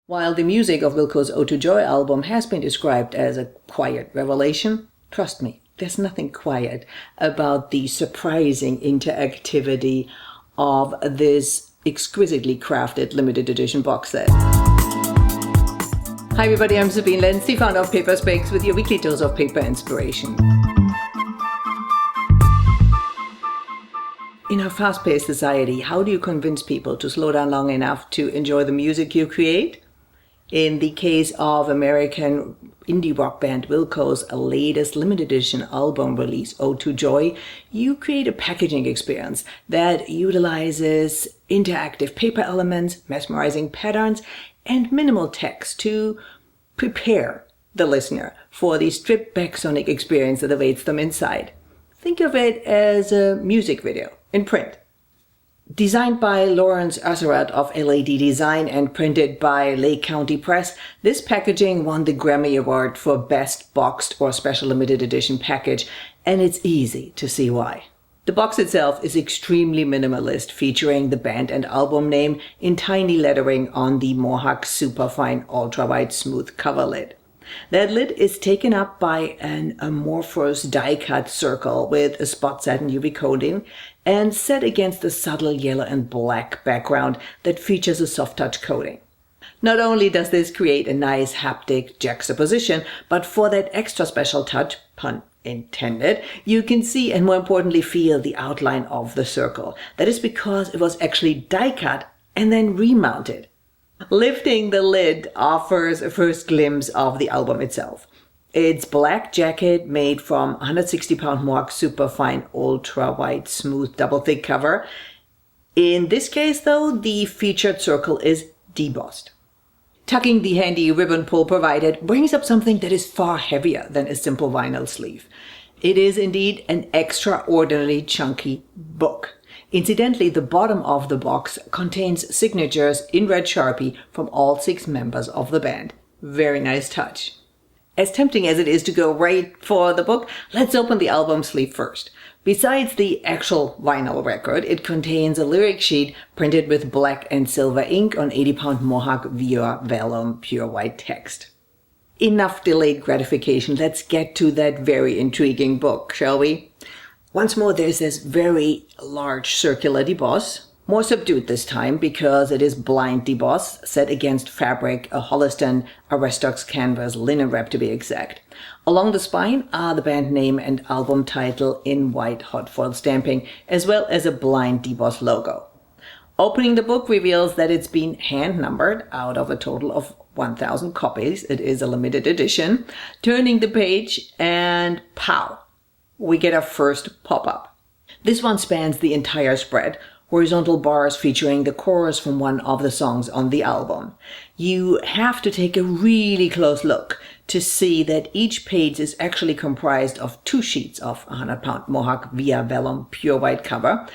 While the music of Wilco's Ode to Joy album has been described as a quiet revelation, trust me, there's nothing quiet about the surprising interactivity of this exquisitely crafted limited edition box set. Hi everybody, I'm Sabine Lenz, the founder of Paper Specs, with your weekly dose of paper inspiration. In our fast-paced society, how do you convince people to slow down long enough to enjoy the music you create? In the case of American indie rock band Wilco's latest limited edition album release, Ode to Joy, you create a packaging experience that utilizes interactive paper elements, mesmerizing patterns, and minimal text to prepare the listener for the stripped-back sonic experience that awaits them inside. Think of it as a music video in print. Designed by Lawrence Asseret of LAD Design and printed by Lake County Press, this packaging won the Grammy Award for Best Boxed or Special Limited Edition Package, and it's easy to see why. The box itself is extremely minimalist, featuring the band and album name in tiny lettering on the Mohawk Superfine Ultrawhite Smooth cover lid. That lid is taken up by an amorphous die-cut circle with a Spot Satin UV coating and set against a subtle yellow and black background that features a soft touch coating. Not only does this create a nice haptic juxtaposition, but for that extra special touch, pun intended, you can see and more importantly feel the outline of the circle. That is because it was actually die-cut and then remounted. Lifting the lid offers a first glimpse of the album itself. Its black jacket made from 160-pound Mohawk Superfine Ultrawhite Smooth double thick cover. In this case though, the featured circle is debossed. Tucking the handy ribbon pull provided brings up something that is far heavier than a simple vinyl sleeve. It is indeed an extraordinarily chunky book. Incidentally, the bottom of the box contains signatures in red Sharpie from all 6 members of the band. Very nice touch. As tempting as it is to go right for the book, let's open the album sleeve first. Besides the actual vinyl record, it contains a lyric sheet printed with black and silver ink on 80-pound Mohawk Via Vellum pure white text. Enough delayed gratification, let's get to that very intriguing book, shall we? Once more, there's this very large circular deboss, more subdued this time because it is blind deboss set against fabric, a Holliston Arestox canvas linen wrap to be exact. Along the spine are the band name and album title in white hot foil stamping, as well as a blind deboss logo. Opening the book reveals that it's been hand numbered out of a total of 1,000 copies. It is a limited edition. Turning the page and pow! We get our first pop-up. This one spans the entire spread, horizontal bars featuring the chorus from one of the songs on the album. You have to take a really close look to see that each page is actually comprised of 2 sheets of 100-pound Mohawk Via Vellum pure white cover.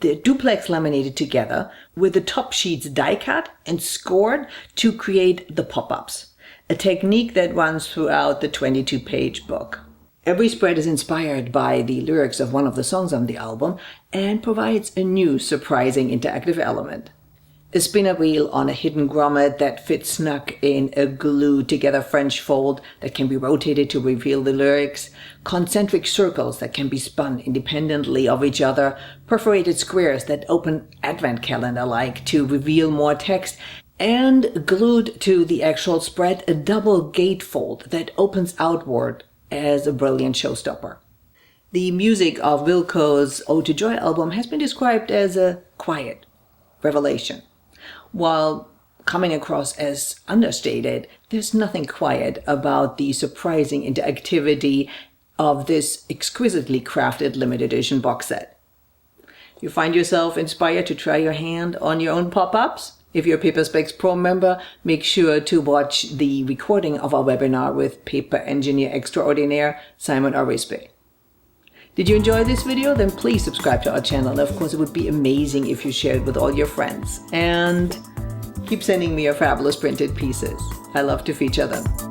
They're duplex laminated together, with the top sheets die-cut and scored to create the pop-ups, a technique that runs throughout the 22-page book. Every spread is inspired by the lyrics of one of the songs on the album and provides a new, surprising interactive element. A spinner wheel on a hidden grommet that fits snug in a glued-together French fold that can be rotated to reveal the lyrics, concentric circles that can be spun independently of each other, perforated squares that open advent calendar-like to reveal more text, and glued to the actual spread, a double gatefold that opens outward as a brilliant showstopper. The music of Wilco's Ode to Joy album has been described as a quiet revelation. While coming across as understated, there's nothing quiet about the surprising interactivity of this exquisitely crafted limited edition box set. You find yourself inspired to try your hand on your own pop-ups? If you're a Paper Specs Pro member, make sure to watch the recording of our webinar with paper engineer extraordinaire Simon Arispe. Did you enjoy this video? Then please subscribe to our channel. Of course, it would be amazing if you shared it with all your friends. And keep sending me your fabulous printed pieces. I love to feature them.